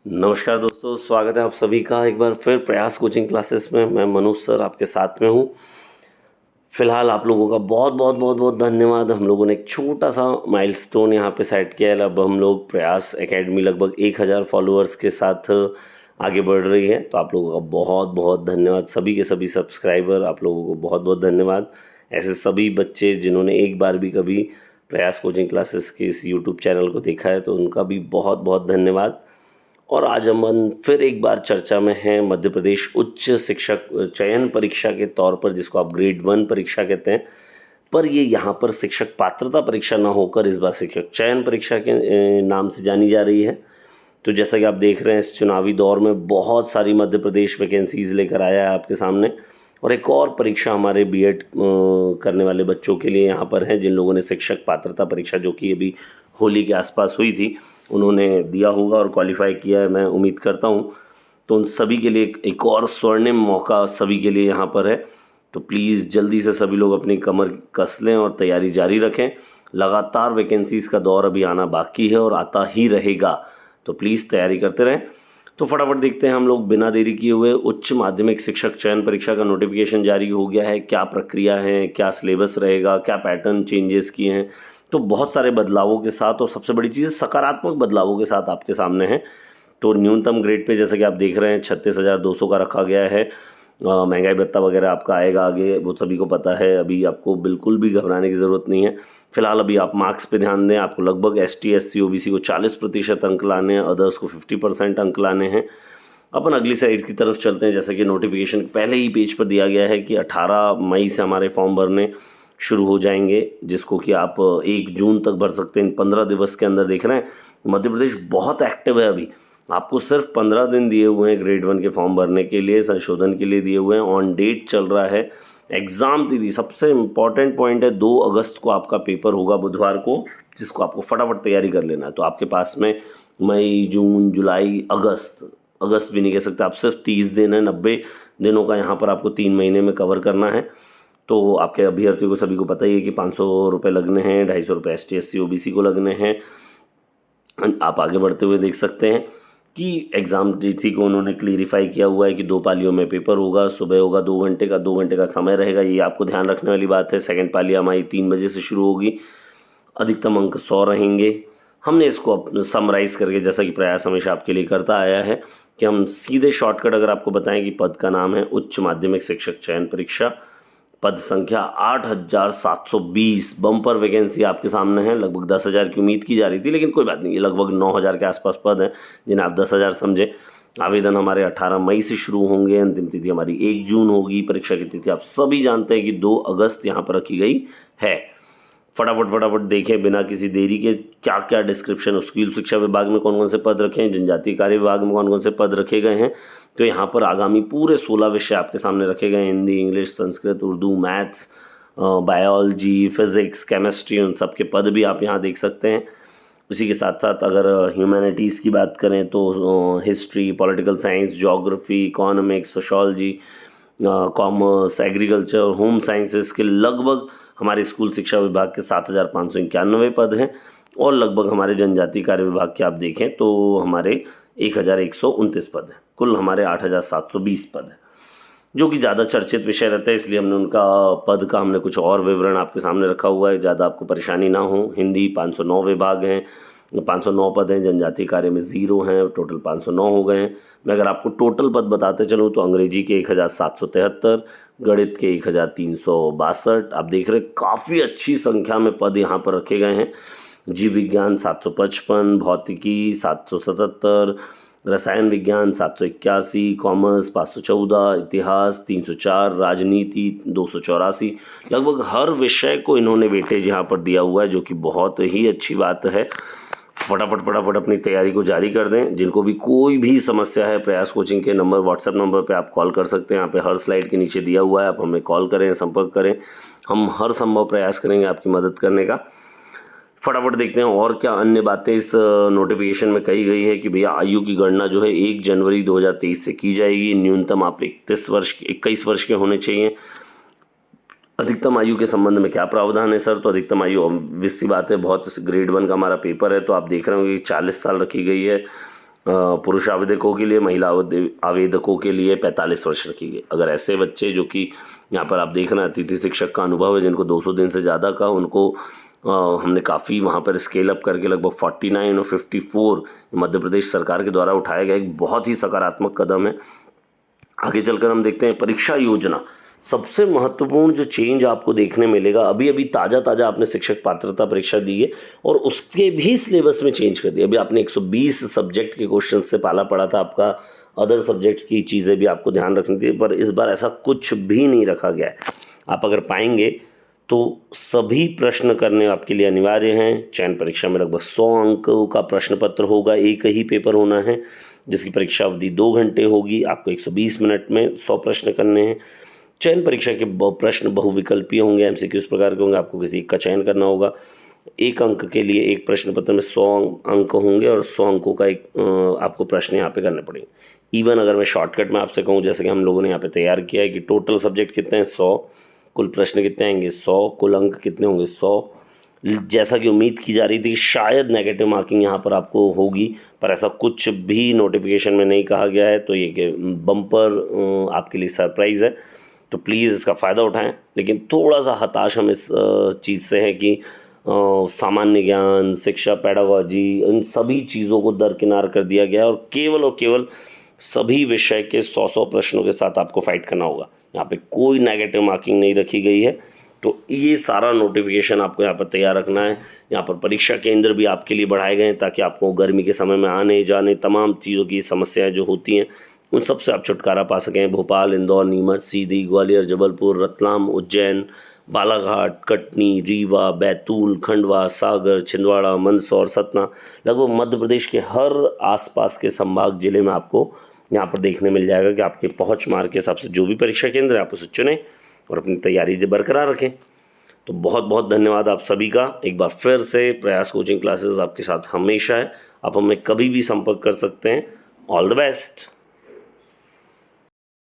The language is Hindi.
नमस्कार दोस्तों, स्वागत है आप सभी का एक बार फिर प्रयास कोचिंग क्लासेस में। मैं मनोज सर आपके साथ में हूँ। फिलहाल आप लोगों का बहुत बहुत बहुत बहुत धन्यवाद। हम लोगों ने एक छोटा सा माइलस्टोन यहाँ पे सेट किया है। अब हम लोग प्रयास एकेडमी लगभग 1000 फॉलोअर्स के साथ आगे बढ़ रही है। तो आप लोगों का बहुत बहुत धन्यवाद। सभी के सभी सब्सक्राइबर, आप लोगों को बहुत बहुत धन्यवाद। ऐसे सभी बच्चे जिन्होंने एक बार भी कभी प्रयास कोचिंग क्लासेस के इस यूट्यूब चैनल को देखा है, तो उनका भी बहुत बहुत धन्यवाद। और आज हम फिर एक बार चर्चा में हैं मध्य प्रदेश उच्च शिक्षक चयन परीक्षा के तौर पर, जिसको आप ग्रेड 1 परीक्षा कहते हैं। पर ये यहाँ पर शिक्षक पात्रता परीक्षा ना होकर इस बार शिक्षक चयन परीक्षा के नाम से जानी जा रही है। तो जैसा कि आप देख रहे हैं, इस चुनावी दौर में बहुत सारी मध्य प्रदेश वैकेंसीज लेकर आया है आपके सामने। और एक और परीक्षा हमारे बीएड करने वाले बच्चों के लिए यहाँ पर है, जिन लोगों ने शिक्षक पात्रता परीक्षा जो कि अभी होली के आसपास हुई थी, उन्होंने दिया होगा और क्वालिफाई किया है, मैं उम्मीद करता हूँ। तो उन सभी के लिए एक और स्वर्णिम मौका सभी के लिए यहाँ पर है। तो प्लीज़ जल्दी से सभी लोग अपनी कमर कस लें और तैयारी जारी रखें। लगातार वैकेंसीज़ का दौर अभी आना बाकी है और आता ही रहेगा, तो प्लीज़ तैयारी करते रहें। तो फटाफट देखते हैं हम लोग बिना देरी किए हुए। उच्च माध्यमिक शिक्षक चयन परीक्षा का नोटिफिकेशन जारी हो गया है। क्या प्रक्रिया है, क्या सिलेबस रहेगा, क्या पैटर्न चेंजेस किए हैं, तो बहुत सारे बदलावों के साथ, और सबसे बड़ी चीज़ सकारात्मक बदलावों के साथ आपके सामने है। तो न्यूनतम ग्रेड पे जैसा कि आप देख रहे हैं 36,200 का रखा गया है। महंगाई भत्ता वगैरह आपका आएगा आगे, वो सभी को पता है। अभी आपको बिल्कुल भी घबराने की ज़रूरत नहीं है। फिलहाल अभी आप मार्क्स पे ध्यान दें। आपको लगभग ST SC OBC को 40% अंक लाने हैं, अदर्स को 50% अंक लाने हैं। अपन अगली साइड की तरफ चलते हैं। जैसा कि नोटिफिकेशन पहले ही पेज पर दिया गया है कि 18 मई से हमारे फॉर्म भरने शुरू हो जाएंगे, जिसको कि आप 1 जून तक भर सकते हैं। इन 15 दिवस के अंदर देख रहे हैं मध्य प्रदेश बहुत एक्टिव है। अभी आपको सिर्फ 15 दिन दिए हुए हैं ग्रेड 1 के फॉर्म भरने के लिए, संशोधन के लिए दिए हुए हैं। ऑन डेट चल रहा है। एग्ज़ाम तिथि सबसे इम्पॉर्टेंट पॉइंट है, 2 अगस्त को आपका पेपर होगा, बुधवार को, जिसको आपको फटाफट तैयारी कर लेना है। तो आपके पास में मई, जून, जुलाई, अगस्त भी नहीं कह सकते आप, सिर्फ 30 दिन है। 90 दिनों का यहाँ पर आपको 3 महीने में कवर करना है। तो आपके अभ्यर्थियों को सभी को पता ही है कि 500 रुपये लगने हैं, 250 रुपये ST SC OBC को लगने हैं। आप आगे बढ़ते हुए देख सकते हैं कि एग्ज़ाम तिथि को उन्होंने क्लियरिफाई किया हुआ है कि 2 पालियों में पेपर होगा। सुबह होगा 2 घंटे का, 2 घंटे का समय रहेगा, ये आपको ध्यान रखने वाली बात है। सेकंड पाली हमारी 3 बजे से शुरू होगी। अधिकतम अंक 100 रहेंगे। हमने इसको समराइज़ करके, जैसा कि प्रयास हमेशा आपके लिए करता आया है, कि हम सीधे शॉर्टकट अगर आपको बताएं कि पद का नाम है उच्च माध्यमिक शिक्षक चयन परीक्षा, पद संख्या 8720। बम्पर वैकेंसी आपके सामने है। लगभग 10,000 की उम्मीद की जा रही थी, लेकिन कोई बात नहीं, ये लगभग 9,000 के आसपास पद हैं, जिन्हें आप 10,000 समझें। आवेदन हमारे 18 मई से शुरू होंगे। अंतिम तिथि हमारी 1 जून होगी। परीक्षा की तिथि आप सभी जानते हैं कि 2 अगस्त यहाँ पर रखी गई है। फटाफट फटाफट देखें बिना किसी देरी के क्या क्या डिस्क्रिप्शन, स्कूल शिक्षा विभाग में कौन कौन से पद रखे हैं, जनजातीय कार्य विभाग में कौन कौन से पद रखे गए हैं। तो यहाँ पर आगामी पूरे 16 विषय आपके सामने रखे गए हैं। Hindi, English, Sanskrit, Urdu, maths, biology, physics, chemistry, उन सब के पद भी आप यहाँ देख सकते हैं। उसी के साथ साथ अगर ह्यूमैनिटीज़ की बात करें तो history, political science, geography, economics, sociology, commerce, agriculture, home sciences के लगभग हमारे स्कूल शिक्षा विभाग के 7,591 पद हैं। और लगभग हमारे जनजातीय कार्य विभाग के आप देखें तो हमारे 1,129 पद हैं। कुल हमारे 8,720 पद हैं, जो कि ज़्यादा चर्चित विषय रहता है, इसलिए हमने उनका पद का हमने कुछ और विवरण आपके सामने रखा हुआ है, ज़्यादा आपको परेशानी ना हो। हिंदी 509 विभाग हैं, 509 पद हैं। जनजातीय कार्य में 0 हैं, टोटल 509 हो गए हैं। मैं अगर आपको टोटल पद बताते चलूँ तो अंग्रेजी के 1,773, गणित के 1,362। आप देख रहे हैं काफ़ी अच्छी संख्या में पद यहाँ पर रखे गए हैं। जीव विज्ञान 755, भौतिकी 777, रसायन विज्ञान 781, कॉमर्स 514, इतिहास 304, राजनीति 284। लगभग हर विषय को इन्होंने वेटेज यहाँ पर दिया हुआ है, जो कि बहुत ही अच्छी बात है। फटाफट फटाफट अपनी तैयारी को जारी कर दें। जिनको भी कोई भी समस्या है, प्रयास कोचिंग के नंबर, व्हाट्सएप नंबर पे आप कॉल कर सकते हैं। यहाँ पे हर स्लाइड के नीचे दिया हुआ है, आप हमें कॉल करें, संपर्क करें। हम हर संभव प्रयास करेंगे आपकी मदद करने का। फटाफट देखते हैं और क्या अन्य बातें इस नोटिफिकेशन में कही गई है कि भैया आयु की गणना जो है 1 जनवरी 2023 से की जाएगी। न्यूनतम आप 21 वर्ष के होने चाहिए। अधिकतम आयु के संबंध में क्या प्रावधान है सर? तो अधिकतम आयु ऑब्वियस सी बात है, बहुत ग्रेड 1 का हमारा पेपर है, तो आप देख रहे होंगे कि 40 साल रखी गई है। पुरुष आवेदकों के लिए, महिला आवेदकों के लिए 45 वर्ष रखी गई। अगर ऐसे बच्चे जो कि यहाँ पर आप देख रहे हैं अतिथि शिक्षक का अनुभव है, जिनको 200 दिन से ज़्यादा का, उनको हमने काफ़ी वहाँ पर स्केल अप करके लगभग 49 और 54 मध्य प्रदेश सरकार के द्वारा उठाया गया एक बहुत ही सकारात्मक कदम है। आगे चलकर हम देखते हैं परीक्षा योजना। सबसे महत्वपूर्ण जो चेंज आपको देखने मिलेगा, अभी अभी ताज़ा आपने शिक्षक पात्रता परीक्षा दी है और उसके भी सिलेबस में चेंज कर दिया। अभी आपने 120 सब्जेक्ट के क्वेश्चन से पाला पड़ा था, आपका अदर सब्जेक्ट की चीज़ें भी आपको ध्यान रखनी थी, पर इस बार ऐसा कुछ भी नहीं रखा गया है। आप अगर पाएंगे तो सभी प्रश्न करने आपके लिए अनिवार्य हैं। चयन परीक्षा में लगभग 100 अंकों का प्रश्न पत्र होगा, एक ही पेपर होना है, जिसकी परीक्षा अवधि 2 घंटे होगी। आपको 120 मिनट में 100 प्रश्न करने हैं। चयन परीक्षा के प्रश्न बहुविकल्पीय होंगे, एमसीक्यू इस प्रकार के होंगे, आपको किसी एक का चयन करना होगा। 1 अंक के लिए एक प्रश्न पत्र में 100 अंक होंगे और 100 अंकों का एक आपको प्रश्न यहाँ पे करने पड़ेंगे। इवन अगर मैं शॉर्टकट में आपसे कहूँ, जैसे कि हम लोगों ने यहाँ पे तैयार किया है कि टोटल सब्जेक्ट कितने हैं 100, कुल प्रश्न कितने आएंगे 100, कुल अंक कितने होंगे 100। जैसा कि उम्मीद की जा रही थी कि शायद नेगेटिव मार्किंग यहाँ पर आपको होगी, पर ऐसा कुछ भी नोटिफिकेशन में नहीं कहा गया है, तो ये बम्पर आपके लिए सरप्राइज़ है। तो प्लीज़ इसका फ़ायदा उठाएं। लेकिन थोड़ा सा हताश हम इस चीज़ से हैं कि सामान्य ज्ञान, शिक्षा, पेडागॉजी, इन सभी चीज़ों को दरकिनार कर दिया गया और केवल सभी विषय के 100 प्रश्नों के साथ आपको फाइट करना होगा। यहाँ पे कोई नेगेटिव मार्किंग नहीं रखी गई है। तो ये सारा नोटिफिकेशन आपको यहाँ पर तैयार रखना है। यहाँ पर परीक्षा केंद्र भी आपके लिए बढ़ाए गए हैं ताकि आपको गर्मी के समय में आने जाने तमाम चीज़ों की समस्याएं जो होती हैं उन सब से आप छुटकारा पा सकें। भोपाल, इंदौर, नीमच, सीधी, ग्वालियर, जबलपुर, रतलाम, उज्जैन, बालाघाट, कटनी, रीवा, बैतूल, खंडवा, सागर, छिंदवाड़ा, मंदसौर, सतना, लगभग मध्य प्रदेश के हर आसपास के संभाग जिले में आपको यहाँ पर देखने मिल जाएगा कि आपके पहुँच मार्ग के हिसाब से जो भी परीक्षा केंद्र है आप उसे चुनें और अपनी तैयारी बरकरार रखें। तो बहुत बहुत धन्यवाद आप सभी का। एक बार फिर से प्रयास कोचिंग क्लासेस आपके साथ हमेशा है। आप हमें कभी भी संपर्क कर सकते हैं। All the best.